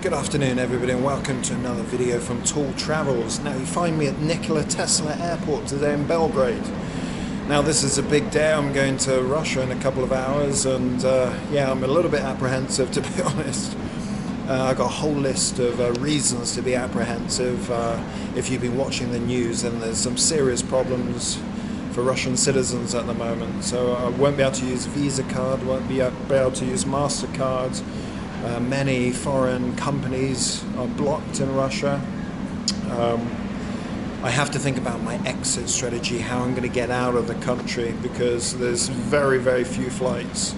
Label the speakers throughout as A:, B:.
A: Good afternoon everybody and welcome to another video from Tall Travels. Now you find me at Nikola Tesla Airport today in Belgrade. Now this is a big day. I'm going to Russia in a couple of hours and yeah, I'm a little bit apprehensive to be honest. I've got a whole list of reasons to be apprehensive. If you've been watching the news, then there's some serious problems for Russian citizens at the moment. So I won't be able to use Visa card, won't be able to use MasterCard. Many foreign companies are blocked in Russia. I have to think about my exit strategy, how I'm going to get out of the country, because there's very, very few flights.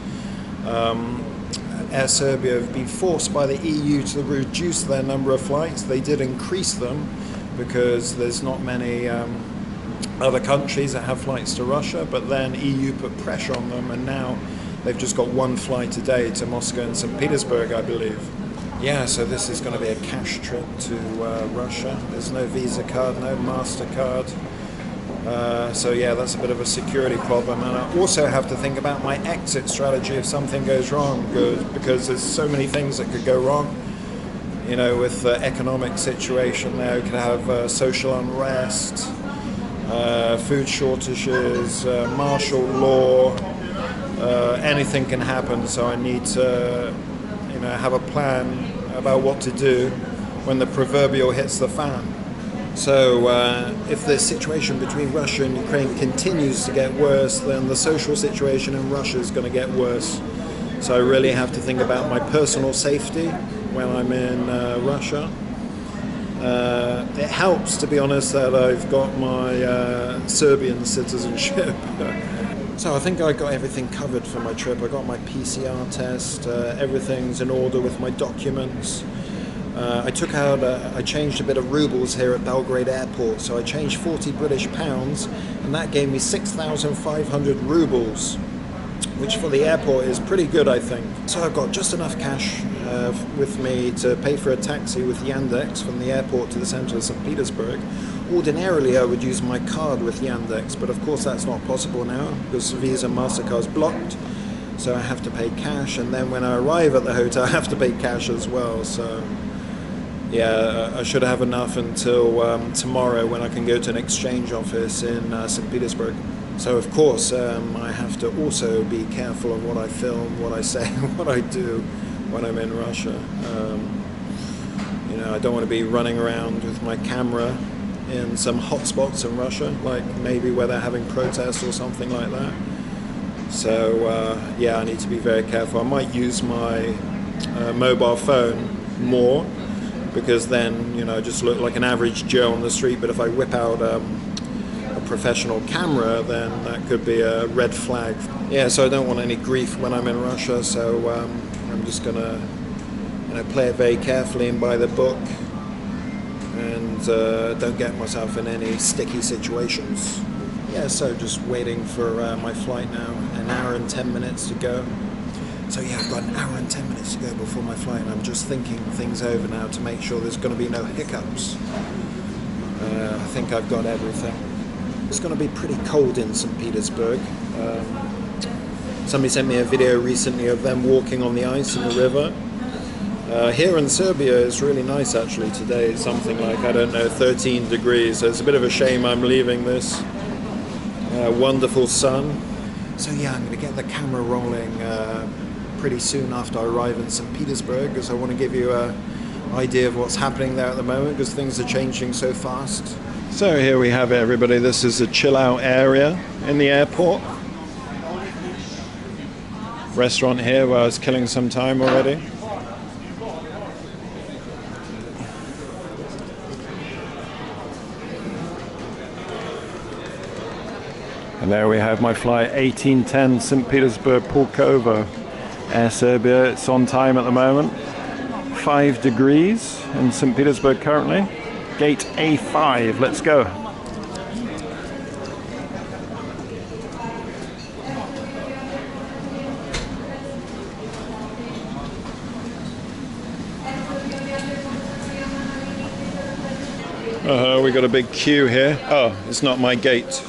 A: Air Serbia have been forced by the EU to reduce their number of flights. They did increase them because there's not many other countries that have flights to Russia, but then EU put pressure on them and now they've just got one flight a day to Moscow and St. Petersburg, I believe. Yeah, so this is going to be a cash trip to Russia. There's no Visa card, no MasterCard. So yeah, that's a bit of a security problem. And I also have to think about my exit strategy if something goes wrong, because there's so many things that could go wrong. You know, with the economic situation there, you could have social unrest, food shortages, martial law. Anything can happen, so I need to, have a plan about what to do when the proverbial hits the fan. So if the situation between Russia and Ukraine continues to get worse, then the social situation in Russia is going to get worse. So I really have to think about my personal safety when I'm in Russia. It helps, to be honest, that I've got my Serbian citizenship. So I think I got everything covered for my trip. I got my PCR test, everything's in order with my documents. I changed a bit of rubles here at Belgrade Airport, so I changed 40 British pounds, and that gave me 6,500 rubles, which for the airport is pretty good, I think. So I've got just enough cash with me to pay for a taxi with Yandex from the airport to the center of St. Petersburg. Ordinarily I would use my card with Yandex, but of course that's not possible now because Visa and MasterCard is blocked. So I have to pay cash, and then when I arrive at the hotel I have to pay cash as well. So yeah, I should have enough until tomorrow when I can go to an exchange office in St. Petersburg. So of course I have to also be careful of what I film, what I say, what I do when I'm in Russia. I don't want to be running around with my camera in some hotspots in Russia, like maybe where they're having protests or something like that. So yeah, I need to be very careful. I might use my mobile phone more, because then I just look like an average Joe on the street. But if I whip out a professional camera, then that could be a red flag. Yeah, so I don't want any grief when I'm in Russia, so I'm just gonna play it very carefully and by the book, and don't get myself in any sticky situations. Yeah, so just waiting for my flight now, an hour and 10 minutes to go. So yeah, I've got an hour and 10 minutes to go before my flight, and I'm just thinking things over now to make sure there's going to be no hiccups. I think I've got everything. It's going to be pretty cold in St. Petersburg. Somebody sent me a video recently of them walking on the ice in the river. Here in Serbia it's really nice actually today. It's something like, I don't know, 13 degrees. So it's a bit of a shame I'm leaving this wonderful sun. So yeah, I'm going to get the camera rolling pretty soon after I arrive in St. Petersburg, because I want to give you an idea of what's happening there at the moment, because things are changing so fast. So here we have it, everybody. This is a chill out area in the airport. Restaurant here where I was killing some time already. And there we have my flight, 1810 St. Petersburg, Pulkovo, Air Serbia. It's on time at the moment. 5 degrees in St. Petersburg currently. Gate A5, let's go. We got a big queue here. Oh, it's not my gate.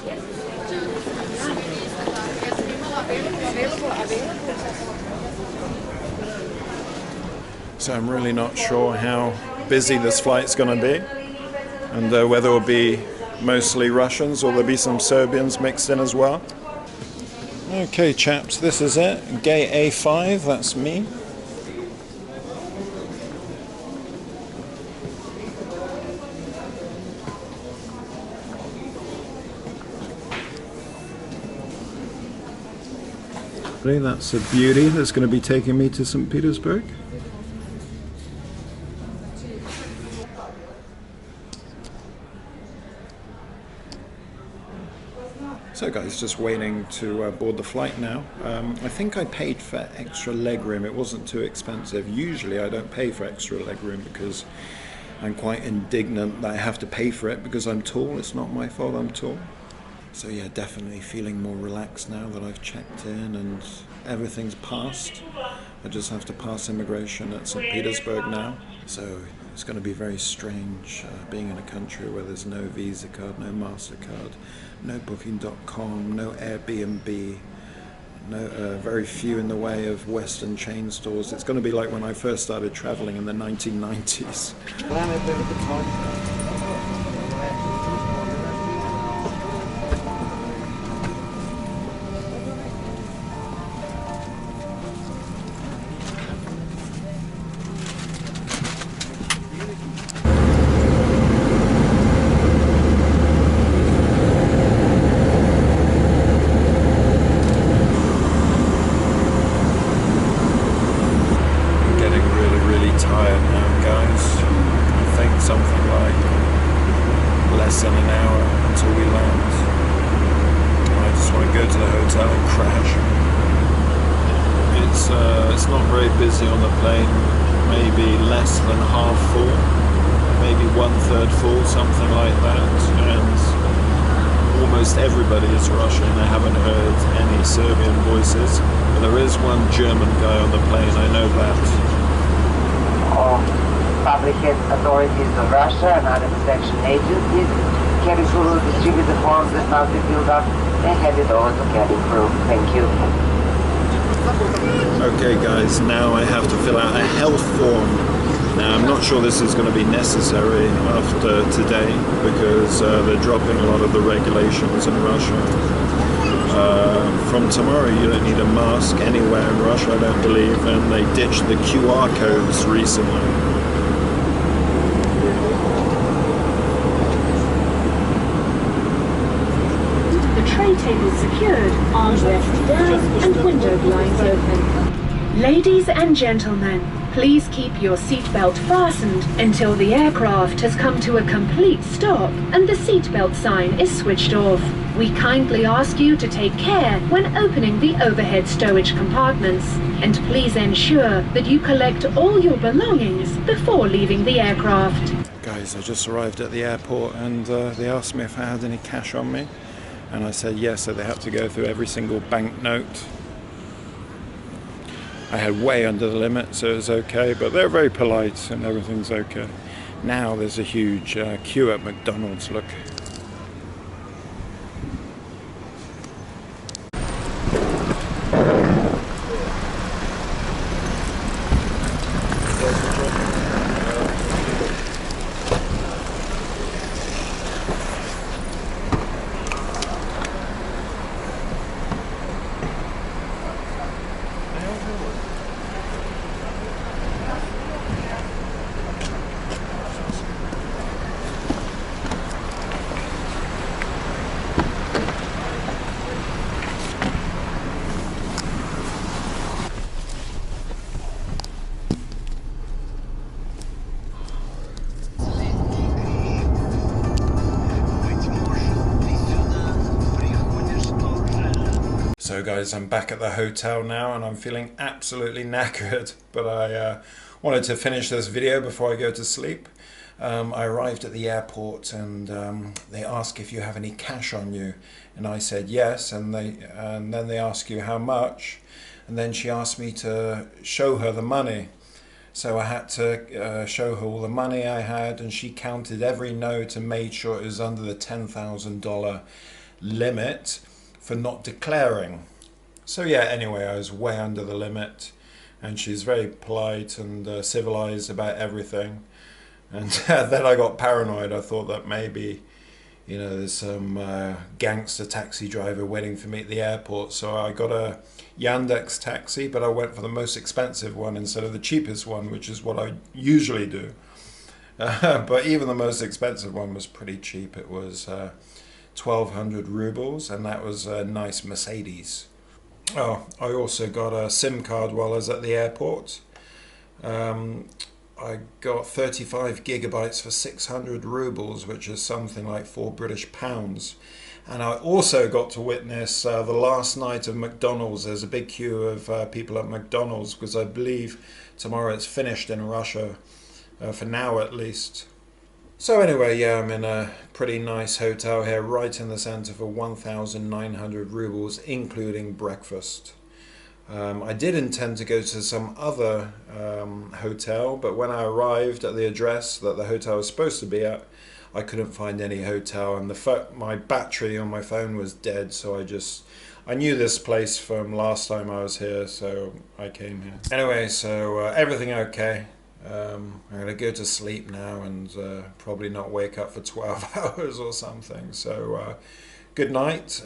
A: So I'm really not sure how busy this flight's going to be, and whether it will be mostly Russians or there'll be some Serbians mixed in as well. Okay chaps, this is it. Gate A5, that's me. That's a beauty that's going to be taking me to St. Petersburg. So guys, just waiting to board the flight now. I think I paid for extra legroom. It wasn't too expensive. Usually I don't pay for extra legroom because I'm quite indignant that I have to pay for it because I'm tall. It's not my fault I'm tall. So yeah, definitely feeling more relaxed now that I've checked in and everything's passed. I just have to pass immigration at St. Petersburg now. So it's going to be very strange being in a country where there's no Visa card, no MasterCard, no Booking.com, no Airbnb, no very few in the way of Western chain stores. It's going to be like when I first started traveling in the 1990s. Than an hour until we land. I just want to go to the hotel and crash. It's not very busy on the plane, maybe less than half full, maybe 1/3 full, something like that, and almost everybody is Russian. I haven't heard any Serbian voices, but there is one German guy on the plane, I know that.
B: Public health authorities of Russia and other protection agencies carefully distribute the forms that must be filled up and hand it over to cabin crew. Thank you.
A: Okay guys, now I have to fill out a health form. Now I'm not sure this is going to be necessary after today because they're dropping a lot of the regulations in Russia. From tomorrow you don't need a mask anywhere in Russia, I don't believe, and they ditched the QR codes recently.
C: Tray tables secured, armrests down and window blinds open. Ladies and gentlemen, please keep your seatbelt fastened until the aircraft has come to a complete stop and the seatbelt sign is switched off. We kindly ask you to take care when opening the overhead stowage compartments, and please ensure that you collect all your belongings before leaving the aircraft.
A: Guys, I just arrived at the airport and they asked me if I had any cash on me. And I said yes, so they had to go through every single banknote. I had way under the limit, so it was okay, but they're very polite and everything's okay. Now there's a huge queue at McDonald's, look. So guys, I'm back at the hotel now and I'm feeling absolutely knackered, but I wanted to finish this video before I go to sleep. I arrived at the airport and they ask if you have any cash on you, and I said yes, and then they ask you how much, and then she asked me to show her the money. So I had to show her all the money I had, and she counted every note and made sure it was under the $10,000 limit for not declaring. So yeah, anyway, I was way under the limit, and she's very polite and civilized about everything. And then I got paranoid. I thought that maybe, you know, there's some gangster taxi driver waiting for me at the airport. So I got a Yandex taxi, but I went for the most expensive one instead of the cheapest one, which is what I usually do. But even the most expensive one was pretty cheap. It was 1,200 rubles, and that was a nice Mercedes. Oh, I also got a SIM card while I was at the airport. I got 35 gigabytes for 600 rubles, which is something like £4 British. And I also got to witness the last night of McDonald's. There's a big queue of people at McDonald's because I believe tomorrow it's finished in Russia, for now at least. So anyway, yeah, I'm in a pretty nice hotel here, right in the center for 1,900 rubles, including breakfast. I did intend to go to some other hotel, but when I arrived at the address that the hotel was supposed to be at, I couldn't find any hotel, and my battery on my phone was dead, so I knew this place from last time I was here, so I came here. Anyway, so everything okay. I'm going to go to sleep now and probably not wake up for 12 hours or something, so good night.